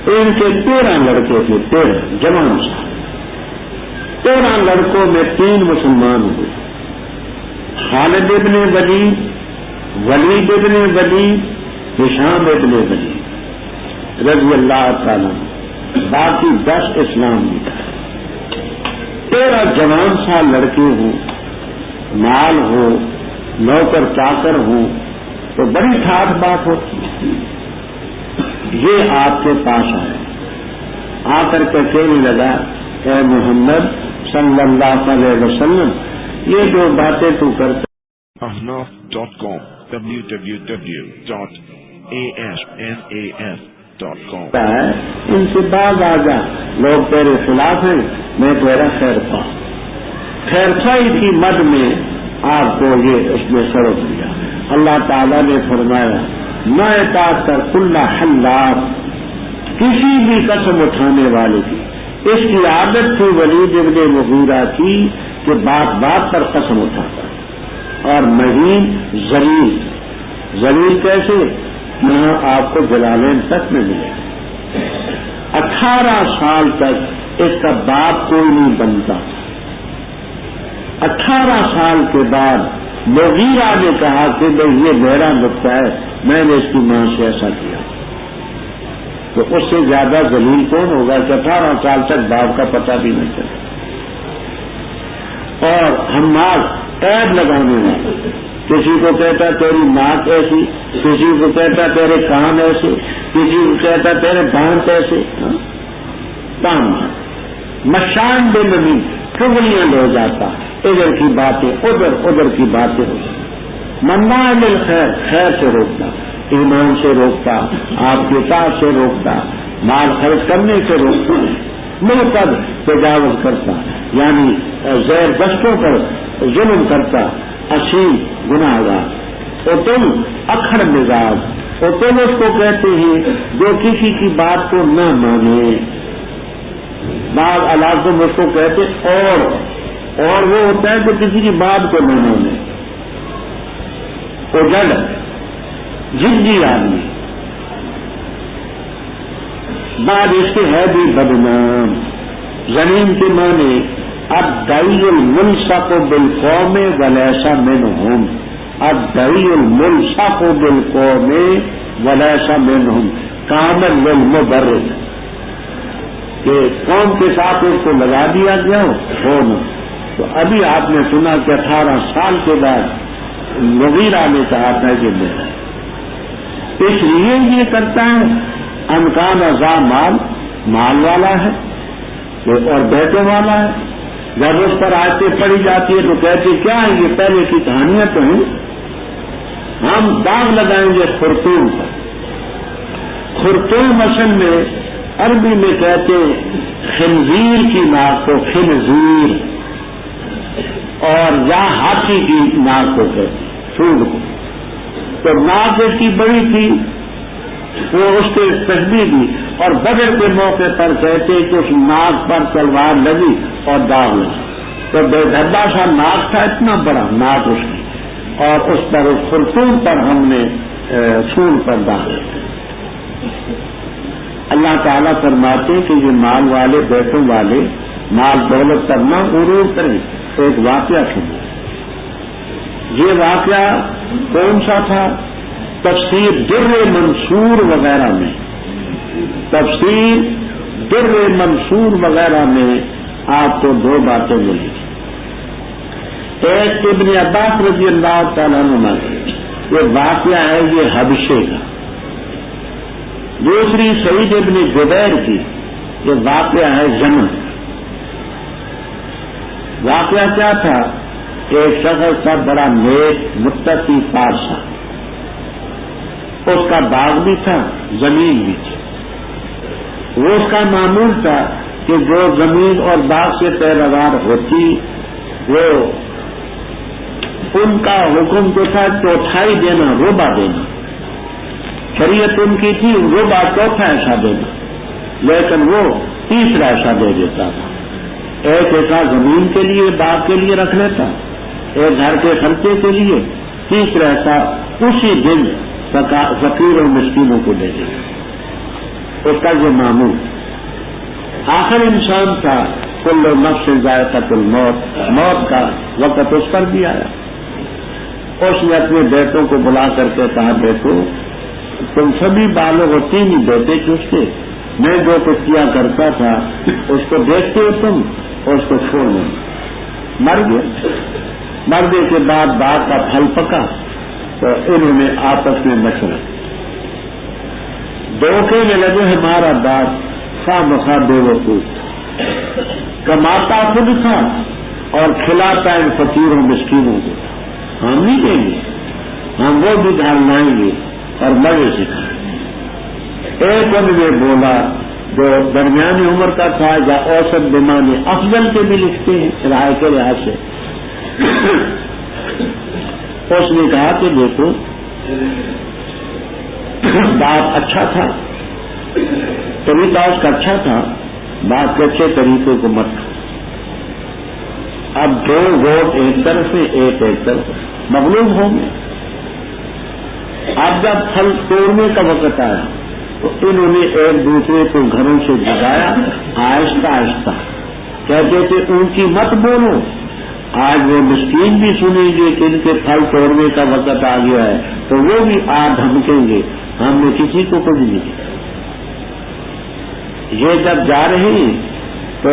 ان کے 13 لڑکے تھے، 13 جوان سال، 13 لڑکوں میں 3 مسلمان ہوئے، خالد ابن ولید، ولید ابن ولید، ہشام ابن ولید رضی اللہ تعالیٰ، باقی 10 اسلام میں آئے۔ 13 جوان سال لڑکے ہوں، مال ہو، نوکر چاکر ہوں تو بڑی ٹھاٹھ بات ہوتی ہے۔ یہ آپ کے پاس آئے، آ کر کے کہنے لگا اے محمد صلی اللہ علیہ وسلم، یہ جو باتیں تو کرتا ahnaf.com www.asnaf.com ہے ان سے باز آ جا، لوگ تیرے خلاف ہیں، میں تیرا خیر خواہ۔ خیر خواہی کی مد میں آپ کو یہ اس نے سبق دیا۔ اللہ تعالیٰ نے فرمایا نہ اطاعت کر کل حلاف، کسی بھی قسم اٹھانے والے کی۔ اس کی عادت تھی ولید ابن مغیرہ کی کہ بات بات پر قسم اٹھاتا، اور مہین ذلیل، ذلیل کیسے؟ یہاں آپ کو جلالین تک میں ملے۔ 18 سال تک اس کا باپ کوئی نہیں بنتا۔ 18 سال کے بعد مغیرہ نے کہا کہ بھئی یہ میرا نقطہ ہے، میں نے اس کی ماں سے ایسا کیا۔ تو اس سے زیادہ ذلیل کون ہوگا کہ 18 سال تک باپ کا پتہ بھی نہیں چلا۔ اور ہمار عیب لگانے والا، کسی کو کہتا تیری ناک ایسی، کسی کو کہتا تیرے کان ایسے، کسی کو کہتا تیرے دانت ایسے، کام مشان بے نبی چگلیاں لے جاتا، ادھر کی باتیں ادھر، ادھر کی باتیں ادھر۔ منع للخیر، خیر سے روکتا، ایمان سے روکتا، آپ کی اطاعت سے روکتا، مال خرچ کرنے سے روکتا، معتد تجاوز کرتا، یعنی زیر دستوں پر ظلم کرتا، اسیم گناہ گار۔ اور تم اکھڑ مزاج، اور تم اس کو کہتے ہیں جو کسی کی بات کو نہ مانے۔ بعض علاقوں میں اس کو کہتے اور وہ ہوتا ہے جو کسی کی بات کو نہ مانے، وہ جل جدی آدمی۔ بعد اس کے ہے بھی بدنام، زمین کے معنی الدعی الملصق بالقوم وليس منهم، الدعی الملصق بالقوم وليس منهم کامل للمبرد، کہ قوم کے ساتھ اس کو لگا دیا گیا ہو نا۔ تو ابھی آپ نے سنا کہ 18 سال کے بعد مغیرہ نے کہا تھا کہ میرا، اس لیے یہ کرتا ہے انکان ذا مال، مال والا ہے اور بیٹوں والا ہے۔ جب اس پر آیتیں پڑھی جاتی ہے تو کہتے کیا ہے یہ پہلے کی کہانیاں تو ہیں، ہم داغ لگائیں گے خرطوم پر۔ خرطوم اصل میں عربی میں کہتے خنزیر کی ناک کو خنزیر، اور یا ہاتھی کی ناک کو کہتے سونڈ کو۔ تو ناک اس کی بڑی تھی، وہ اس کے تشبیہ دی، اور بدر کے موقع پر کہتے کہ اس ناک پر تلوار لگی اور داغ لگا، تو بے دھبا سا ناک تھا، اتنا بڑا ناک اس کی، اور اس پر اس خرطوم پر ہم نے سونڈ پر داغ لگا۔ اللہ تعالیٰ فرماتے کہ یہ مال والے بیٹوں والے مال دولت کرنا غرور کریں۔ ایک واقعہ سنو، یہ واقعہ کون سا تھا؟ تفسیر در منصور وغیرہ میں، تفسیر در منصور وغیرہ میں آپ کو 2 باتیں ملی۔ ایک ابن عباس رضی اللہ تعالیٰ عنہ، یہ واقعہ ہے یہ حبشے کا۔ دوسری سعید ابن جبیر کی، یہ واقعہ ہے یمن۔ واقعہ کیا تھا؟ ایک شخص تھا بڑا نیک متقی پارسا، اس کا باغ بھی تھا، زمین بھی تھی۔ وہ اس کا معمول تھا کہ جو زمین اور باغ سے پیداوار ہوتی وہ ان کا حکم تو تھا 1/4 دینا، ربع دینا۔ شریعت ان کی تھی ربع 1/4 ایسا دینا، لیکن وہ 1/3 ایسا دے دیتا تھا۔ ایک ایسا زمین کے لیے باغ کے لیے رکھ لیتا، ایک گھر کے خرچے کے لیے، 1/3 ایسا اسی دن فقیر اور مسکینوں کو دے دیتا۔ اس کا یہ معمول آخر انسان تھا، کل نفس ذائقۃ الموت، موت کا وقت اس پر بھی آیا۔ اس نے اپنے بیٹوں کو بلا کر کے کہا بیٹو تم سبھی بالغ ہو، تین ہی بیٹے تھے اس کے، میں جو کچھ کیا کرتا تھا اس کو دیکھتے ہو تم اور اس کو چھوڑ دو۔ مر گیا، مرنے کے بعد باغ کا پھل پکا تو انہوں نے آپس میں مشورہ دھوکے میں لگے، ہمارا باپ خواہ مخواہ بے وقوف، کماتا خود تھا اور کھلاتا ان فقیروں مسکینوں کو، ہم نہیں دیں گے، ہم وہ بھی دھار لائیں گے اور مزے سے کھائیں گے۔ ایک ان میں بولا جو درمیانی عمر کا تھا یا اوسط بیمانی افضل کے بھی لکھتے ہیں رائے کے لحاظ سے، اس نے کہا کہ دیکھو باپ اچھا تھا، طریقہ اس کا اچھا تھا، باپ کے اچھے طریقے کو مت کھا۔ اب دو ووٹ ایک طرف سے ایک طرف مغلوب ہوں گے۔ اب جب پھل توڑنے کا وقت آیا تو انہوں نے ایک دوسرے کو گھروں سے جگایا، آہستہ آہستہ کہتے تھے اونچی مت بولو، آج وہ مسکین بھی سنیں گے کہ ان کے پھل توڑنے کا وقت آ گیا ہے تو وہ بھی دھمکیں گے، ہم نے کسی کو کچھ نہیں کیا۔ یہ جب جا رہے ہیں تو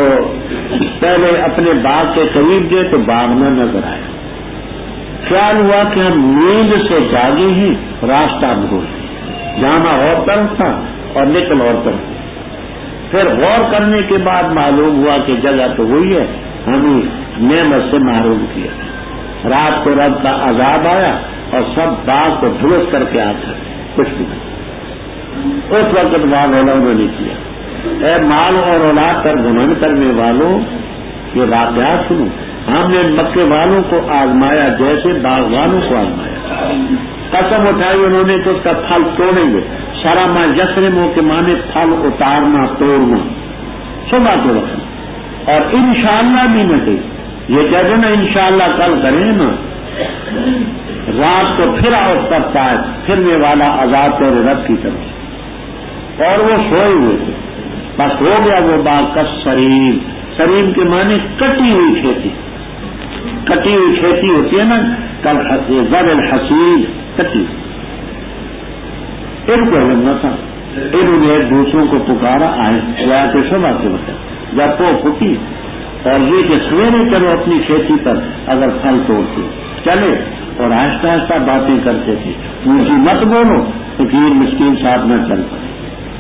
پہلے اپنے باغ کے قریب گئے تو باغ نہ نظر آیا، خیال ہوا کہ ہم نیند سے جاگے ہیں، راستہ بھول گئے، جانا اور طرف تھا اور نکل اور طرف۔ پھر غور کرنے کے بعد معلوم ہوا کہ جگہ تو وہی ہے، ہمیں نعمت سے محروم کیا۔ رات کو رب کا عذاب آیا اور سب باغ کو درست کر کے آتا کچھ بھی نہیں۔ اس وقت مال انہوں نے کیا، اے مال اور اولاد پر گھمنڈ کرنے والوں یہ واقعات سنو، ہم نے مکے والوں کو آزمایا جیسے باغبانوں کو آزمایا، قسم اٹھائی انہوں نے کہ اس کا پھل توڑیں گے، سرما یسرموں کے معنی پھل اتارنا توڑنا صبح کے وقت، اور انشاءاللہ بھی نہ کہ یہ کہتے نا انشاءاللہ کل کریں نا، رات کو پھر آؤٹ کرتا ہے پھرنے والا عذاب تیرے رب کی طرف، اور وہ سوئے ہوئے تھے، بس ہو گیا وہ باغ کا سریم، سریم کے معنی کٹی ہوئی کھیتی، کٹی ہوئی کھیتی ہوتی ہے نا، کل زر الحصید کٹی، ان کو علم نہ تھا، انہوں نے ایک دوسروں کو پکارا، آئے یا کے صبح کے وقت جب وہ پھٹی اور یہ کہ سویرے چلو اپنی کھیتی پر اگر پھل توڑتے چلے، اور آہستہ آہستہ باتیں کرتے تھے، اونچی مت بولو فقیر مسکین ساتھ نہ چل پڑے،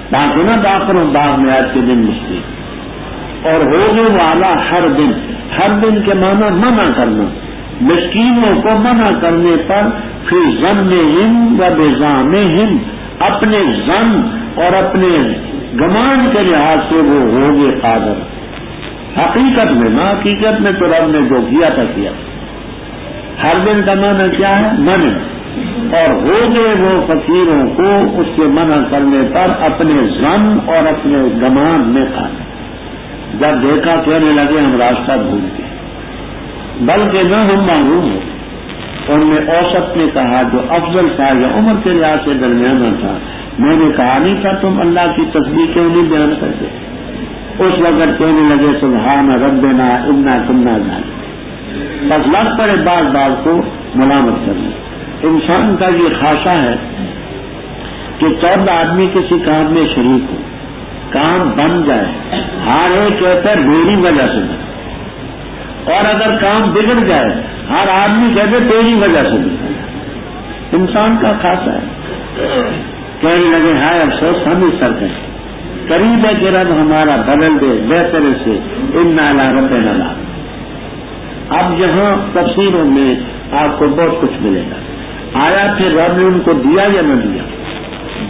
تاکہ نہ داخل ہوں باغ میں آج کے دن مسکین، اور ہوگے والا ہر دن کے معنی منع کرنا، مسکینوں کو منع کرنے پر فی ظنہم و بظامہم، اپنے ظن اور اپنے گمان کے لحاظ سے وہ ہوگے قادر، حقیقت میں نہ، حقیقت میں تو رب نے جو کیا تھا کیا۔ ہر دن کا معنی کیا ہے؟ منع، اور ہو گئے وہ فقیروں کو اس کے منع کرنے پر اپنے ظن اور اپنے گمان میں قادر، جب دیکھا کہنے لگے ہم راستہ بھول گئے، بلکہ نہ ہم معلوم ہو۔ ان میں اوسط نے کہا جو افضل تھا یا عمر کے لحاظ سے درمیانہ تھا، میں نے کہا نہیں تھا تم اللہ کی تسبیح کیوں نہیں بیان کرتے؟ اس وقت کہنے لگے سبحان ربنا انا کنا ظالمین، بس لگ پڑے بار بار کو ملامت کرنا۔ انسان کا یہ خاصہ ہے کہ 14 آدمی کسی کام میں شریک ہو، کام بن جائے، ہر ایک کہتا ہے میری وجہ سے بنا، اور اگر کام بگڑ جائے ہر آدمی کہتے تیری وجہ سے بگڑا، انسان کا خاصہ ہے۔ کہنے لگے ہائے افسوس ہم ہی سر کریں، قریب ہے کہ رب ہمارا بدل دے بہتر سے، انا الی ربنا لاغ۔ اب یہاں تفسیروں میں آپ کو بہت کچھ ملے گا، آیا پھر رب نے ان کو دیا یا نہ دیا؟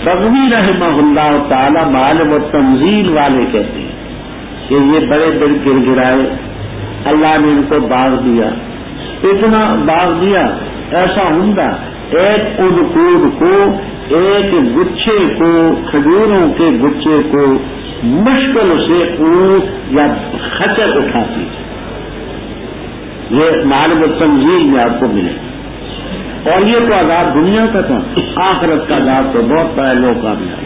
بغوی رحمہ اللہ تعالی معالم و تنزیل والے کہتے ہیں کہ یہ بڑے دل گر گرائے، اللہ نے ان کو باغ دیا، اتنا باغ دیا ایسا عمدہ، ایک عنقود کو، ایک گچھے کو، کھجوروں کے گچھے کو مشکل سے اونٹ یا خچر اٹھاتی، یہ معالم تنزیل میں آپ کو ملے۔ اور یہ تو عذاب دنیا کا تھا، آخرت کا عذاب تو بہت بڑا لوگ کامیاب۔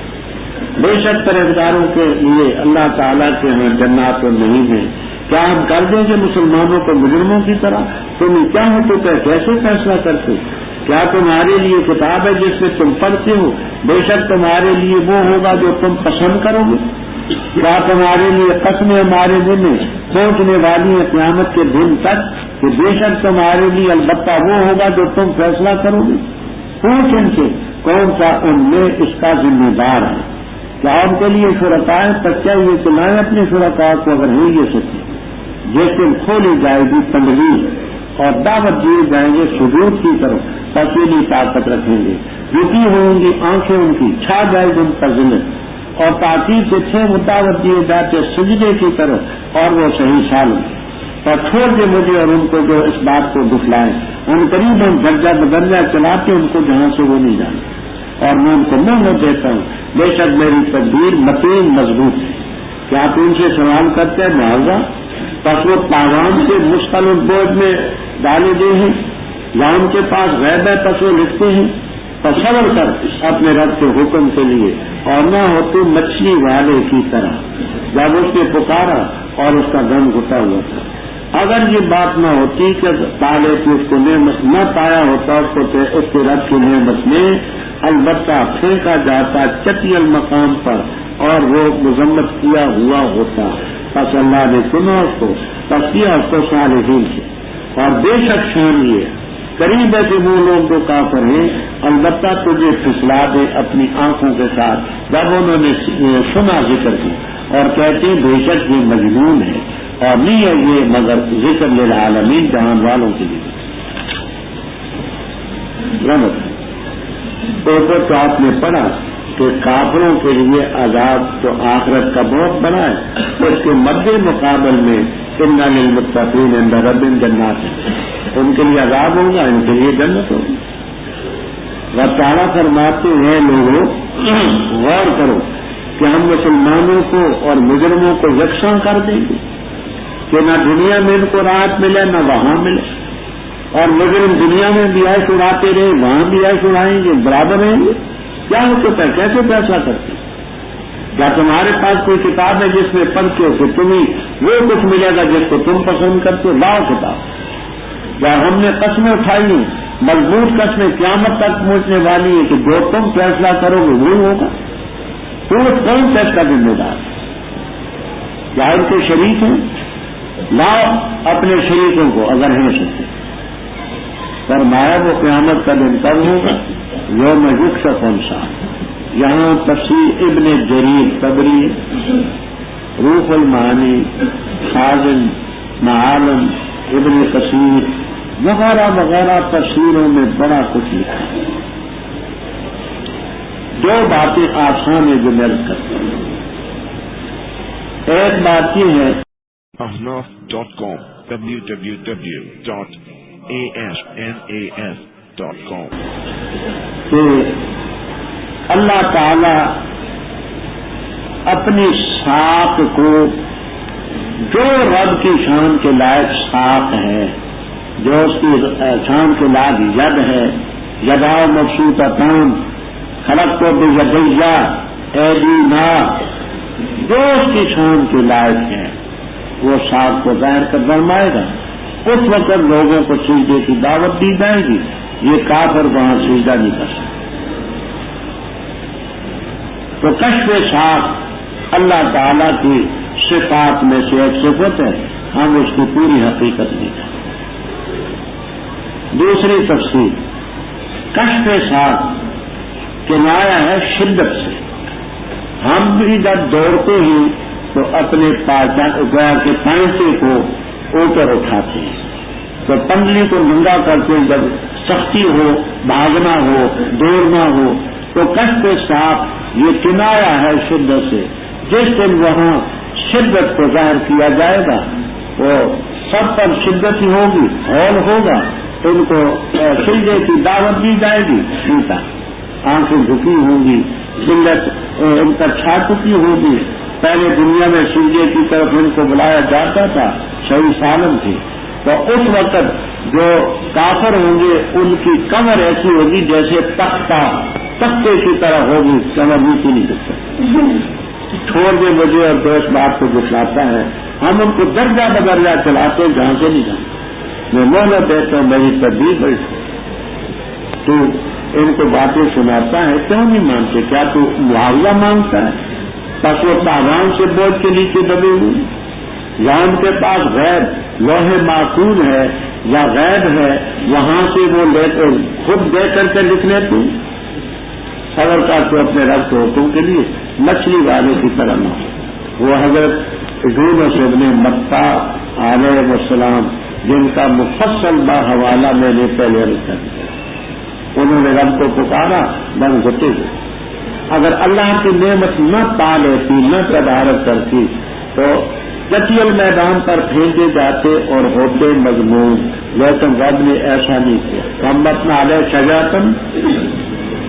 بے شک پرہیزگاروں کے لیے اللہ تعالیٰ کے ہاں جنات نہیں ہیں۔ کیا ہم کر دیں گے مسلمانوں کو مجرموں کی طرح؟ تم کیا ہو تو کیسے فیصلہ کرتے؟ کیا تمہارے لیے کتاب ہے جس میں تم پڑھتے ہو؟ بے شک تمہارے لیے وہ ہوگا جو تم پسند کرو گے۔ کیا تمہارے لیے قسمیں ہمارے دن میں پہنچنے والی ہے قیامت کے دن تک کہ بے شک تمہارے لیے البتہ وہ ہوگا جو تم فیصلہ کرو گے؟ پوچھ ان سے کون سا ان میں اس کا ذمہ دار ہے؟ کیا ان کے لیے شرکاء ہے؟ سچا یہ چلائیں اپنے شرکاء کو اگر ہے یہ سچے، جس دن کھولی جائے گی تنگلی اور دعوت دیے جائیں گے ثبوت کی طرف، تفصیلی طاقت رکھیں گے، جھکی ہوں گی آنکھیں ان کی، چھا جائے گی ان پر ذلت، اور تاکید سے تھے وہ دعوت دیے جاتے سجدے کی طرف اور وہ صحیح سالم، اور چھوڑ دے مجھے اور ان کو جو اس بات کو دکھلائیں، ان قریب ہم درجہ بدرجہ چلاتے ان کو جہاں سے وہ نہیں جانتے، اور میں ان کو مہلت دیتا ہوں، بے شک میری تدبیر متین مضبوط ہے۔ کیا آپ ان سے سوال کرتے ہیں معاوضہ؟ پس وہ پیغام سے مستقل بوجھ میں ڈالے گئے ہیں یا ان کے پاس غیب ہے پس وہ لکھتے ہیں؟ پس صبر کر اپنے رب کے حکم کے لیے اور نہ ہو تو مچھلی والے کی طرح جب اس نے پکارا اور اس کا دم گھٹا ہوا تھا۔ اگر یہ بات نہ ہوتی کہ پالے کہ اس کو نعمت نہ پایا ہوتا اس کے رب کی نعمت میں البتہ پھینکا جاتا چٹی المقام پر اور وہ مذمت کیا ہوا ہوتا، پس اللہ نے سنا اس کو، پس کیا اس کو صالحین سے۔ اور بے شک شان یہ قریب ہے کہ وہ لوگ جو کافر ہیں البتہ تجھے پھسلا دے اپنی آنکھوں کے ساتھ جب انہوں نے سنا ذکر کی، اور کہتے ہیں بے شک یہ مجنون ہے اور نہیں ہے یہ مگر ذکر للعالمین جہان والوں کے لیے۔ تو آپ نے پڑھا کہ کافروں کے لیے عذاب تو آخرت کا بہت بڑا ہے، اس کے مد مقابل میں ان للمتقین عند ربہم جنات ہے، ان کے لیے عذاب ہوگا، ان کے لیے جنت ہوگی۔ رب تعالیٰ فرماتے ہیں لوگوں غور کرو کہ ہم مسلمانوں کو اور مجرموں کو یکساں کر دیں گے کہ نہ دنیا میں ان کو راحت ملے نہ وہاں ملے، اور مجرم دنیا میں بھی عیش اڑاتے رہے وہاں بھی عیش اڑائیں گے، برابر رہیں گے؟ کیا ہوتا ہے؟ کیسے فیصلہ کرتے؟ کیا تمہارے پاس کوئی کتاب ہے جس میں پڑھتے ہو کہ تمہیں وہ کچھ ملے گا جس کو تم پسند کرتے ہو؟ لاؤ کتاب۔ کیا ہم نے قسمیں اٹھائی ہیں، مضبوط قسمیں قیامت تک پہنچنے والی ہیں کہ جو تم فیصلہ کرو گے وہی ہوگا؟ کون سا اس کا ذمہ دار؟ کیا ان کے شریک ہیں؟ لاؤ اپنے شریکوں کو اگر ہیں سکتے۔ فرمایا وہ قیامت کا دن کب ہوگا؟ یوم یکشف عن ساق۔ یہاں تفسیر ابن جریر طبری، روح المعانی، خازن، معالم، ابن کثیر وغیرہ وغیرہ تفسیروں میں بڑا کچھ لکھا ہے۔ دو باتیں آسان ہے جو میں کرتا ہوں۔ ایک بات یہ ہے ahnaf.com www.asnas.com کہ اللہ تعالی اپنی ساق کو جو رب کی شان کے لائق ساق ہے، جو اس کی شان کے لائق ید ہے، یدا مبسوطتان خلق کو بیدیہ ایدینا، جو اس کی شان کے لائق ہے وہ ساق کو ظاہر کر فرمائے گا۔ اس وقت لوگوں کو سجدے کی دعوت دی جائے گی، یہ کافر وہاں سجدہ نہیں کر سکتے۔ تو کشف ساق اللہ تعالیٰ کی صفات میں سے ایک صفت ہے، ہم اس کی پوری حقیقت نہیں جانتے۔ دوسری تفسیر، کشف ساق کنایا ہے شدت سے۔ ہم بھی جب دوڑتے ہیں تو اپنے کے پائنٹے کو اوپر اٹھاتے ہیں، تو پنڈلی کو ننگا کرتے ہیں، جب سختی ہو، بھاگنا ہو، دوڑنا ہو، تو کشف ساق یہ کنایا ہے شدت سے۔ جس دن وہاں شدت کو ظاہر کیا جائے گا وہ سب پر شدت ہی ہوگی، ہول ہوگا، ان کو سجدے کی دعوت دی جائے گی، سیتا آنکھیں جھکی ہوں گی، ذلت ان پر چھا چکی ہوگی۔ پہلے دنیا میں سجدے کی طرف ان کو بلایا جاتا تھا، صحیح سالم تھے، تو اس وقت جو کافر ہوں گے ان کی کمر ایسی ہوگی جیسے تختے کی طرح ہوگی، کمر نیچے نہیں دکھ سکتی۔ دے مجھے اور تو اس بات کو دکھلاتا ہے. ہم ان کو درجہ بدرجہ چلاتے جہاں سے نہیں جانتے. میں مہلت دیتا ہوں میری تبدیل بیٹھ تو ان کو باتیں سناتا ہے کیوں نہیں مانتے؟ کیا تو معاوضہ مانگتا ہے؟ بس وہ تاوان سے بوجھ کے نیچے دبے ہوئے یا ان کے پاس غیب لوح محفوظ ہے یا غیب ہے وہاں سے وہ لے کر خود دے کر کے لکھ لیتے. خبر کا تو اپنے رب کے حکم کے لیے مچھلی والے کی طرح نہ ہو. وہ حضرت یونس ابن متیٰ علیہ السلام جن کا مفصل باحوالہ میں نے پہلے رکھا دیا انہوں نے رب کو پکارا دم گھٹے ہوئے. اگر اللہ کی نعمت نہ پا لیتی نہ تدارک کرتی تو قتل میدان پر پھینکے جاتے اور ہوتے مضمون. لیکن رب نے ایسا نہیں کیا. کم اپنا علیہ شجاعتن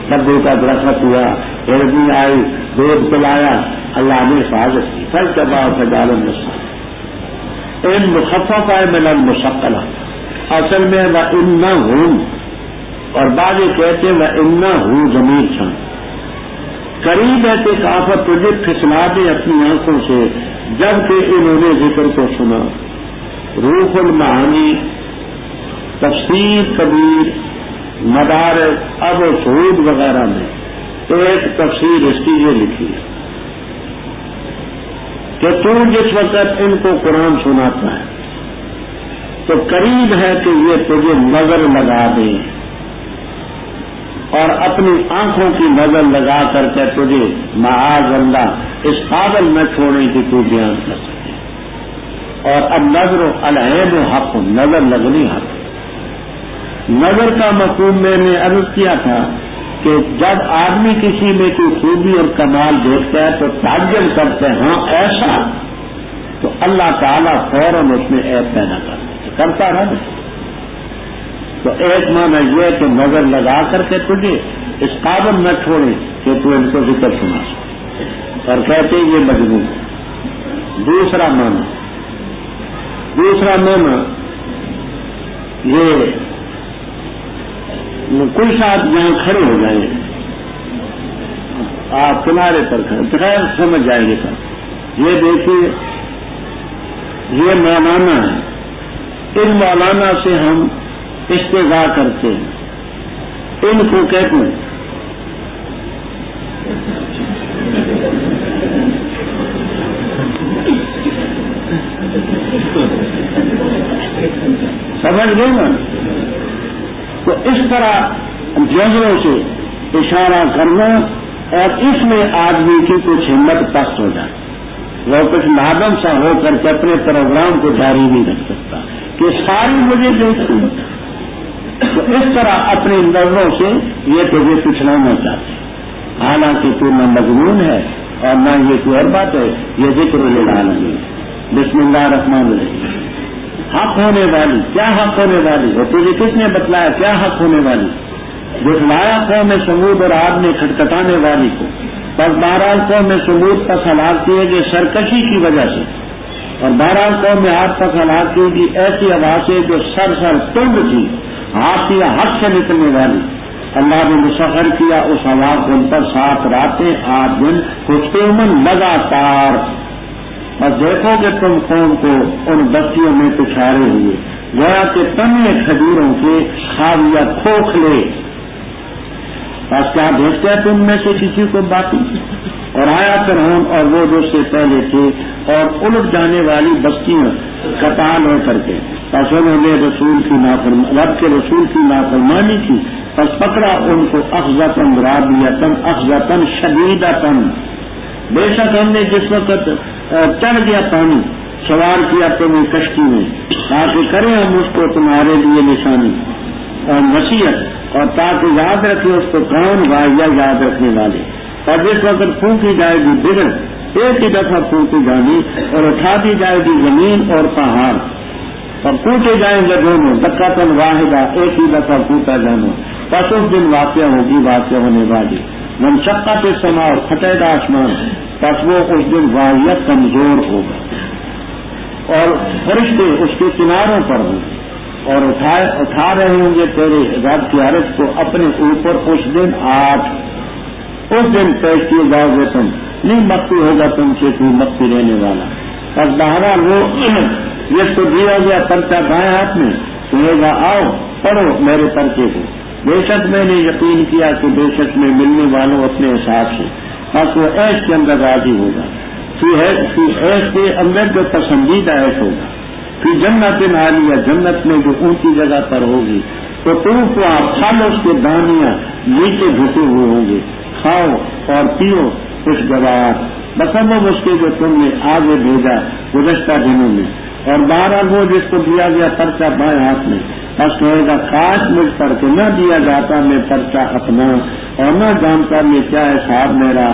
کدو کا درخت ہوا ہرنی آئی دودھ پلایا اللہ نے حفاظت کی. پھر کباب فجال النساء ان مخفف ہے من المشقلہ اصل میں وہ ان ہوں اور بعض کہتے ہیں وہ ان ہوں ضمیر چھان قریب ہے کہ کافر تجھے پھسلا دے اپنی آنکھوں سے جبکہ انہوں نے ذکر کو سنا. روح المعانی تفسیر کبیر مدارس اب سعود وغیرہ میں ایک تفسیر اس کی یہ لکھی ہے کہ تو جس وقت ان کو قرآن سناتا ہے تو قریب ہے کہ یہ تجھے نظر لگا دیں اور اپنی آنکھوں کی نظر لگا کر کے تجھے معاذ اللہ اس قابل میں چھوڑیں کہ تو بیان کر سکے. اور اب نظر العین حق نظر لگنی حق. نظر کا مفہوم میں نے عرض کیا تھا کہ جب آدمی کسی میں کوئی خوبی اور کمال دیکھتا ہے تو تعجب کرتے ہیں ہاں ایسا تو اللہ تعالیٰ فوراً اس میں عیب پیدا کرتا رہا. تو ایک معنی یہ کہ نظر لگا کر کے تجھے اس قابل نہ چھوڑے کہ تو ان کو ذکر سنا سکے اور کہتے ہیں یہ مجنون. دوسرا معنی یہ کوئی صاحب یہاں کھڑے ہو جائیں آپ کنارے پر کھڑے سمجھ جائیں گے سر. یہ دیکھیے یہ مولانا ہے. ان مولانا سے ہم استغاثہ کرتے ہیں. ان کو کہتے ہیں سمجھ گئے نا. تو اس طرح جذبوں سے اشارہ کرنا اور اس میں آدمی کی کچھ ہمت پست ہو جائے. وہ کچھ نادم سا ہو کر کے اپنے پروگرام کو جاری نہیں رکھ سکتا کہ ساری مجھے دیکھتی. تو اس طرح اپنی نظروں سے یہ تجھے پچھڑانا چاہتے ہیں حالانکہ تو نہ مجنون ہے اور نہ یہ کوئی اور بات ہے. یہ ذکر للعالمین. بسم اللہ الرحمن الرحیم. حق ہونے والی کیا حق ہونے والی اور تجھے کس نے بتلایا کیا حق ہونے والی؟ دکھلایا قوم سمود اور آگ میں کھٹکھٹانے والی کو. پر بہرحال قوم سمود پر ہلاک کیے گئے سرکشی کی وجہ سے اور بہرحال قوم آگ پر ہلاک کی گئی ایسی آوازیں جو سر تنگ تھی ہاتھ یا حق سے نکلنے والی. اللہ نے مسخر کیا اس ہوا کو ان پر 7 راتیں 8 دن خصوماً لگاتار. اور دیکھو کہ تم قوم کو ان بستیوں میں پچھاڑے ہوئے گویا کہ تنے کھجوروں کے خاویہ کھوکھلے. بس کیا بھیجتے ہیں تم میں سے کسی کو باقی؟ اور آیا فرعون اور وہ جو سے پہلے تھے اور الٹ جانے والی بستیاں قتال ہو کر کے. پس انہوں نے رب کے رسول کی نافرمانی کی. پس پکڑا ان کو اخذتاً رابیتاً اخذتاً شدیدتاً. بے شک ہم نے جس وقت چڑھ گیا پانی سوار کیا تمہیں کشتی میں تاکہ کریں ہم اس کو تمہارے لیے نشانی اور نصیحت اور تاکہ یاد رکھے اس کو کون واحیہ یاد رکھنے والے. اور جس وقت پھونکی جائے گی بگڑ ایک ہی دفعہ پھونکی جانی اور اٹھا دی جائے گی زمین اور پہاڑ اور کوٹے جائیں گے دونوں دکاتن واحدہ ایک ہی دفعہ کوٹا جانا. پس اس دن واقع ہوگی واقع ہونے والی منشقت السماء اور پھٹے گا آسمان. پس وہ اس دن واحیت کمزور ہوگا اور فرشتے اس کے کناروں پر ہوں اور اٹھا رہے ہوں گے تیرے رب کی عرش کو اپنے اوپر اس دن 8. اس دن پیش کیے جاؤ گے تم نہیں مخفی ہوگا تم سے کوئی مخفی رہنے والا. بس بہرحال وہ جس کو دیا گیا پرچہ بائیں ہاتھ میں کہے گا آؤ پڑھو میرے پرچے کو. بے شک میں نے یقین کیا کہ بے شک میں ملنے والوں اپنے حساب سے. بس وہ عیش کے اندر راضی ہوگا. عیش کے اندر جو پسندیدہ عیش ہوگا. پھر جنت عالیہ جنت میں جو اونچی جگہ پر ہوگی تو تم کو آپ پھل اس کے دانیاں نیچے جھکے ہوئے ہوں گے. کھاؤ اور پیو خوشگوار بسبب اس کے جو تم نے آگے بھیجا گزشتہ دنوں میں. اور بہرحال وہ جس کو دیا گیا پرچہ بائیں ہاتھ میں بس کہے گا کاش مجھ پر کے نہ دیا جاتا میں پرچہ اپنا اور نہ جانتا میں کیا حساب میرا.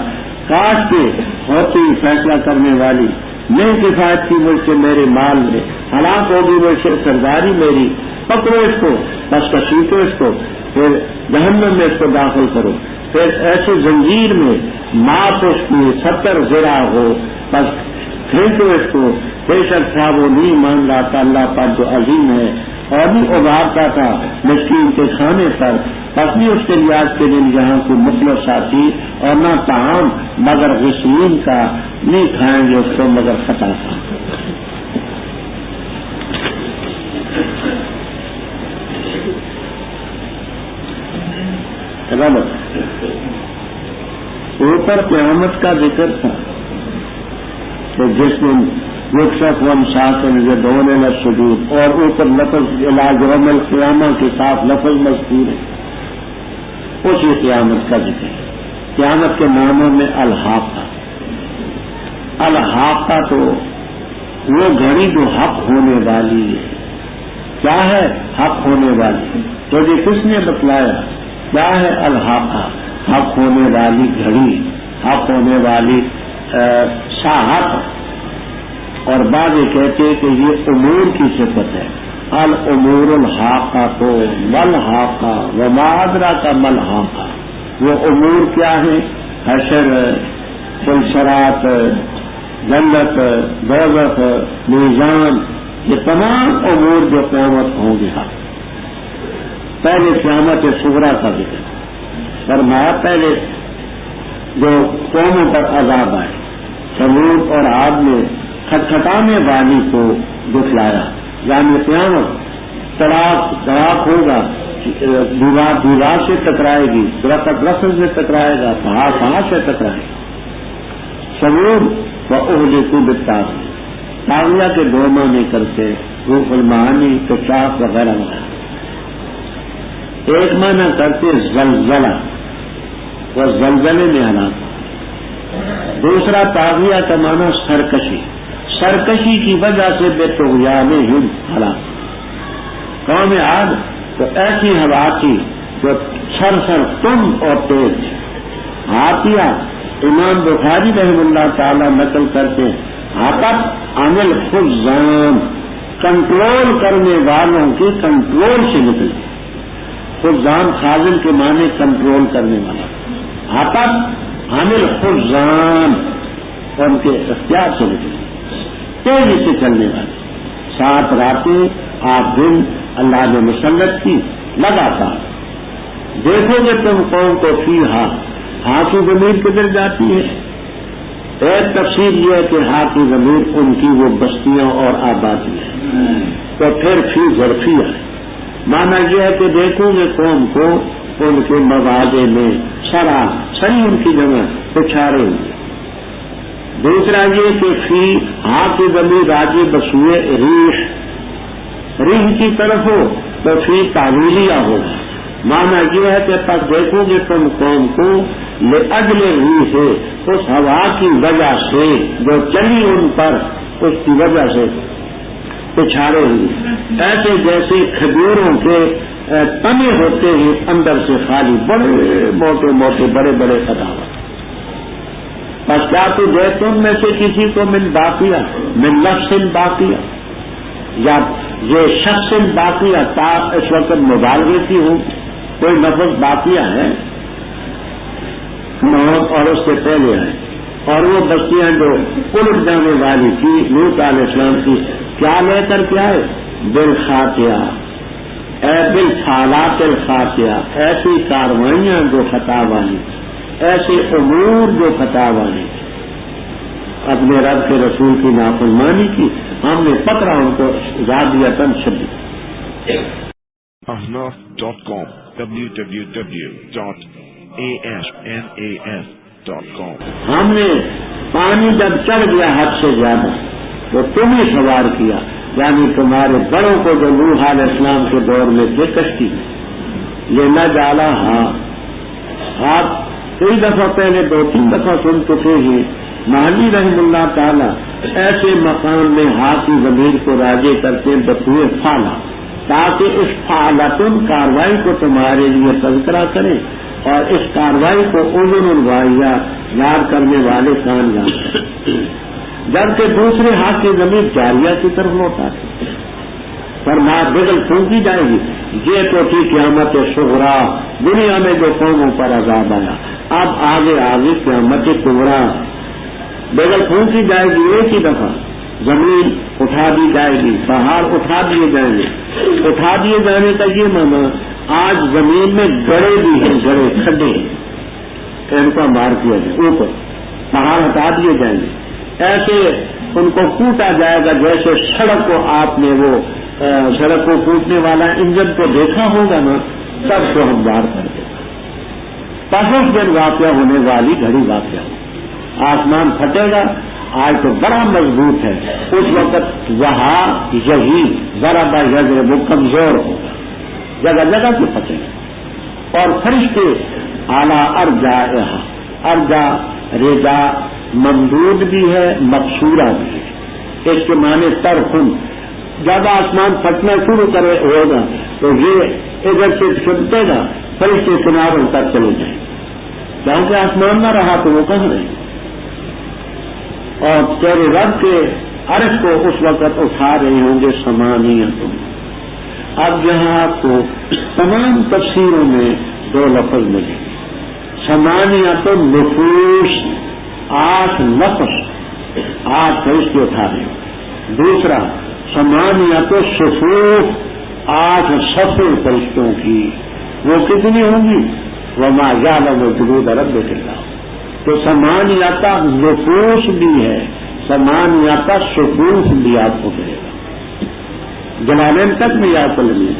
کاش کے ہوتی فیصلہ کرنے والی نہیں کفایت کی مجھ سے میرے مال میں ہلاک ہوگی مجھ سے سرداری میری. پکڑو اس کو بس کسیٹو اس کو پھر جہنم میں اس کو داخل کرو. پھر ایسے زنجیر میں ماپ اس کی 70 ذرا ہو بس پھینکو اس کو. بے شک تھا وہ نہیں مان رہا تھا اللہ پر جو عظیم ہے اور بھی ابھارتا تھا مسکین کے کھانے پر. بس نہیں اس کے لیاز کے دن جہاں کوئی مخلص ساتھی اور نہ طعام مگر غسلین کا نہیں کھائیں گے اس کو مگر خطا کا. اوپر قیامت کا ذکر تھا کہ جس دن یکشف ومساکن یدعون الی السجود اور اوپر لفظ علاج یوم القیامہ کے ساتھ لفظ مذکور ہے. اسی قیامت کا ذکر ہے. قیامت کے ناموں میں الحاقہ. الحاقہ تو وہ گھڑی جو حق ہونے والی ہے. کیا ہے حق ہونے والی؟ تو یہ کس نے بتلایا کیا ہے الحاقہ؟ حق ہونے والی گھڑی حق ہونے والی ساحت. اور بعض یہ کہتے ہیں کہ یہ امور کی صفت ہے. الامور الحاقہ تو ملحاقہ وما ادراک ملحاقہ. وہ امور کیا ہیں؟ حشر سلسلات جنت دوزخ میزان یہ تمام امور جو قیامت ہوں گے. پہلے قیامت صغریٰ کا ذکر فرمایا. پہلے جو قوموں پر عذاب آئے سمود اور عاد میں کھٹکھٹانے والی کو دکھلایا. یعنی قیامت طراق ہوگا دیوار سے ٹکرائے گی درخت سے ٹکرائے گا پہاڑ سے ٹکرائے گا. سمود و اہلکوا بالطاغیہ کے دو معنی کرتے روح المعانی کشاف وغیرہ وغیرہ. ایک معنی کرتے زلزلہ وہ زلزلے میں ہلاک. دوسرا طاغیہ کا معنی سرکشی. سرکشی کی وجہ سے بے طغیان ہلاک. قوم عاد تو ایسی ہوا تھی جو سر تند اور تیز تھی. عاتیہ امام بخاری رحم اللہ تعالی نقل کرتے ہیں عاقب عامل خزان کنٹرول کرنے والوں کی کنٹرول سے نکلی. خزان خازن کے معنی کنٹرول کرنے والا. عاقب عامل خزان ان کے اختیار سے نکلی تیزی سے چلنے والی. 7 راتیں 8 دن اللہ نے مسلط کی لگاتار. دیکھو گے تم قوم کو فی ہاں کی ضمیر کدھر جاتی ہے؟ ایک تفسیر یہ ہے کہ ہاں کی ضمیر ان کی وہ بستیاں اور آبادی ہے. تو پھر فی ظرفیہ ہے. مانا یہ ہے کہ دیکھو گے قوم کو ان کے مواضع میں سری ان کی جگہ پچھاڑے ہوئے. دوسرا یہ کہ فی ہاں کی ضمیر راجی بسوئے ریح کی طرف ہو تو فی تعویلیہ ہوگا. مانا یہ ہے کہ تب دیکھو گے تم قوم کو لأجل ریح ہے اس ہوا کی وجہ سے جو چلی ان پر اس کی وجہ سے پچھاڑے ہوئے. ایسے جیسے کھجوروں کے تنے ہوتے ہیں اندر سے خالی بڑے موٹے موٹے بڑے بڑے قطار. بس کیا تو جیتون میں سے کسی کو من لفظ باقیہ یا یہ شخص باقیہ تا اس وقت مبالغے کی ہو کوئی لفظ باقیہ ہے اور اس سے پہلے ہے. اور وہ بستیاں جو الٹ جانے والی تھی لوط علیہ السلام کی کیا لے کر کے آئے؟ بالخاطیہ اے بالفعالات الخاطیہ. ایسی کاروائیاں جو خطا والی ایسے امور جو خطا والی اپنے رب کے رسول کی نافرمانی کی، ہم نے پکڑا ان کو ذاتیتاً شدید. Ahnaf.com www.ahnaf.com. ہم نے پانی جب چڑھ گیا حد سے زیادہ تو تمہیں سوار کیا، یعنی تمہارے بڑوں کو جو نوح علیہ السلام کے دور میں تھے کشتی میں. یہ نہ ڈالا ہاں آپ کئی دفعہ پہلے 2-3 دفعہ سن چکے ہیں. مالی رحم اللہ تعالی ایسے مقام میں ہاں کی ضمیر کو راجے کرتے بطوئے فعلا، تاکہ اس فعلتن کاروائی کو تمہارے لیے تذکرہ کریں اور اس کاروائی کو اذن الواعیہ یاد کرنے والے کان جانتے. جبکہ دوسرے ہاتھ کی زمین جاریہ کی طرف لوٹا ہے، فرمایا بغل پھونکی جائے گی. یہ تو تھی قیامت صغریٰ، دنیا میں جو قوموں پر عذاب آیا. اب آگے قیامت کبریٰ، بغل پھونکی جائے گی ایک ہی دفعہ. زمین اٹھا دی جائے گی، پہاڑ اٹھا دیے جائیں گے. اٹھا دیے جانے کا یہ معنی آج زمین میں گڑے بھی ہیں، گڑے کھڈے ان کو مار دیا جائے، اوپر پہاڑ ہٹا دیے جائیں گے. ایسے ان کو کوٹا جائے گا جیسے سڑک کو آپ نے وہ سڑک کو کوٹنے والا انجن کو دیکھا ہوگا نا، سب کو ہم باہر کر دیں. پس اس دن واقعہ ہونے والی گھڑی واقعہ ہو، آسمان پھٹے گا. آج تو بڑا مضبوط ہے، اس وقت وہاں یہی ذرا بجر وہ کمزور ہوگا، جگہ جگہ سے پھٹے گا. اور فرشتے اعلیٰ ارجا رضا ممدود بھی ہے، مقصورہ بھی ہے. اس کے معنی ترخن. جب آسمان پھٹنا شروع ہوگا تو یہ ادھر سے چھپتے گا، فرشتے کناروں تک چلے جائیں گے، کیونکہ آسمان نہ رہا تو وہ کہاں رہے. اور تیرے رب کے عرش کو اس وقت اٹھا رہے ہوں گے سمانیت. اب یہاں آپ کو تمام تفسیروں میں 2 لفظ ملے. سمانیت نفوس، 8 نفس، 8 فرشتے اٹھا رہے ہوں. دوسرا سمانیت صفوف، 8 صفیں فرشتوں کی. وہ کتنی ہوں گی؟ وما یعلم جنود ربک اللہ. تو سمانیت نفوس بھی ہے، سمانیت صفوف بھی آپ کو ملے گا. جلالین تک میں یاد کر لیجیے.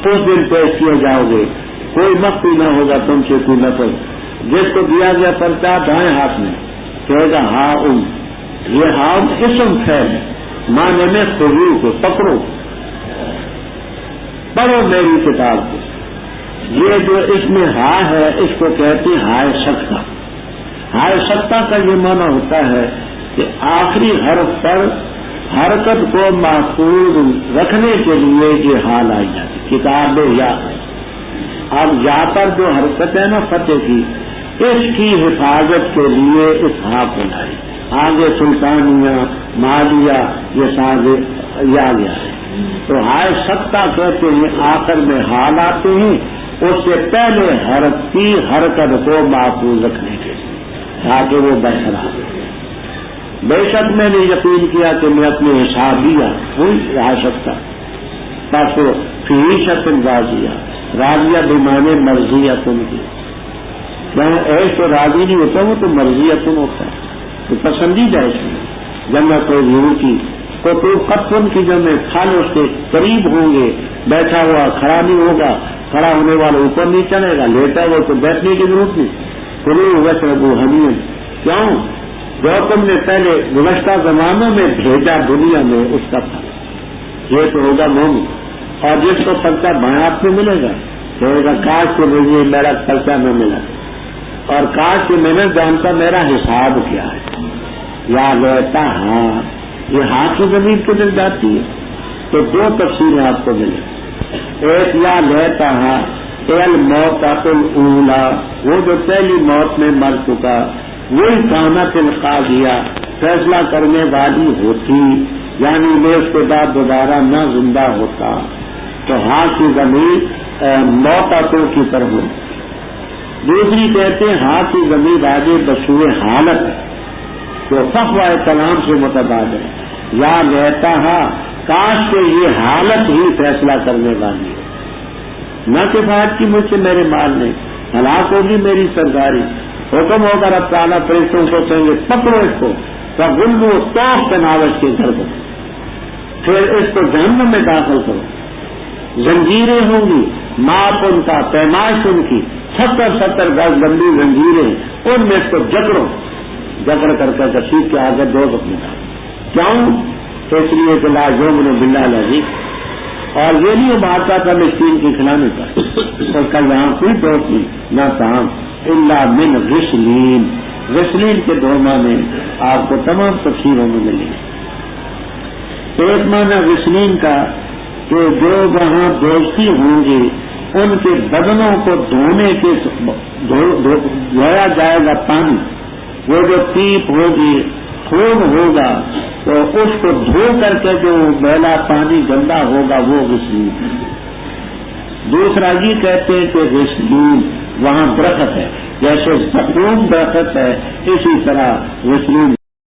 اس دن پیش کیے جاؤ گے، کوئی مخفی نہ ہوگا تم سے کوئی نفل. جس کو دیا گیا پرچہ دائیں ہاتھ میں کہے گا ہاں یہ ہاں اسم فعل ہے، معنی میں خضوع کو پکڑو، پڑھو میری کتاب کو. یہ جو اس میں ہاں ہے اس کو کہتے ہیں ہائے سکتا. ہائے سکتا کا یہ معنی ہوتا ہے کہ آخری حرف پر حرکت کو محفوظ رکھنے کے لیے یہ حال آئی جاتی. کتاب یا اب یا پر جو حرکت ہے نا فتح کی، اس کی حفاظت کے لیے اس ہاں کو لائی. آگے سلطانیہ مالیہ یہ سارے یا گیا ہے. تو ہائے سکتا کہتے ہیں آخر میں حال آتے ہیں اس سے پہلے حرف کی حرکت کو محفوظ رکھنے کے لیے تاکہ وہ برقرار رہے. بے شک میں نے یقین کیا کہ میں اپنے حساب دیا وہی رہ سکتا. بس وہ فی شکن راضیہ بیمانے مرضیتن کی. ایش تو راضی نہیں ہوتا، وہ تو مرضیتن ہوتا ہے، تو پسندیدہ اس میں. جنت و ظہور کی تو قطن کی جب میں پھل اس کے قریب ہوں گے، بیٹھا ہوا کھڑا نہیں ہوگا، کھڑا ہونے والا اوپر نہیں چڑھے گا، لیٹا ہوا تو بیٹھنے کی ضرورت نہیں. کلو وشربوا حمیما. کیوں؟ جو تم نے پہلے گزشتہ زمانوں میں بھیجا دنیا میں اس کا پھل یہ تو ہوگا مومن. اور جس کو پرچہ بائیں ہاتھ میں ملے گا کہے گا کاش کے مجھے میرا پرچہ نہ ملا، اور کاش کے میں نے جانتا میرا حساب کیا ہے. یا لیتا ہاں، یہ ہاتھ کی زمین کے دل جاتی ہے. تو 2 تفسیریں آپ کو ملے. ایک یا لیتا ہاں الموت الاولا، وہ جو پہلی موت میں مر چکا، وہی کانت القاضیہ فیصلہ کرنے والی ہوتی، یعنی میں اس کے بعد دوبارہ نہ زندہ ہوتا. تو ہاں کی زمین موتاتوں کی طرح ہو. دوسری کہتے ہیں ہاں کی زمین آگے بسوئے حالت جو فقوہ کلام سے متبادل ہے. یا لیتا ہاں کاش کہ یہ حالت ہی فیصلہ کرنے والی ہے. نہ کفایت کی مجھ سے میرے مال نے، ہلاک ہوگی میری سرداری. حکم ہوگا رب تعالیٰ فرشتوں کو کہیں گے پکڑو اس کو، غلو توف تناوش کے گھر کو، پھر اس کو جہنم میں داخل کرو، زنجیریں ہوں گی، ماپ ان کا، پیمائش ان کی 70 گز لمبی زنجیریں، ان میں اس کو جکڑ کر کشید کے آگے دوزخ میں ڈالو۔ کیوں؟ اس لیے کہ لا یؤمن باللہ العزیز، اور یہ نہیں ابھارتا تھا مسکین کی کھلانے کا، اس کا یہاں کوئی دوست نہیں، نہ طعام الا من غسلین، غسلین کے دو معنی آپ کو تمام تفسیروں میں ملیں گے۔ ایک معنی غسلین کا کہ جو وہاں دوستی ہوں گی ان کے بدنوں کو دھونے کے دھویا جائے گا پانی، وہ جو پیپ ہوگی، خون ہوگا، تو اس کو دھو کر کے جو میلا پانی گندا ہوگا وہ غسلین ہے۔ دوسرا یہ کہتے ہیں کہ غسلین وہاں درخت ہے، جیسے زقوم درخت ہے اسی طرح غسلین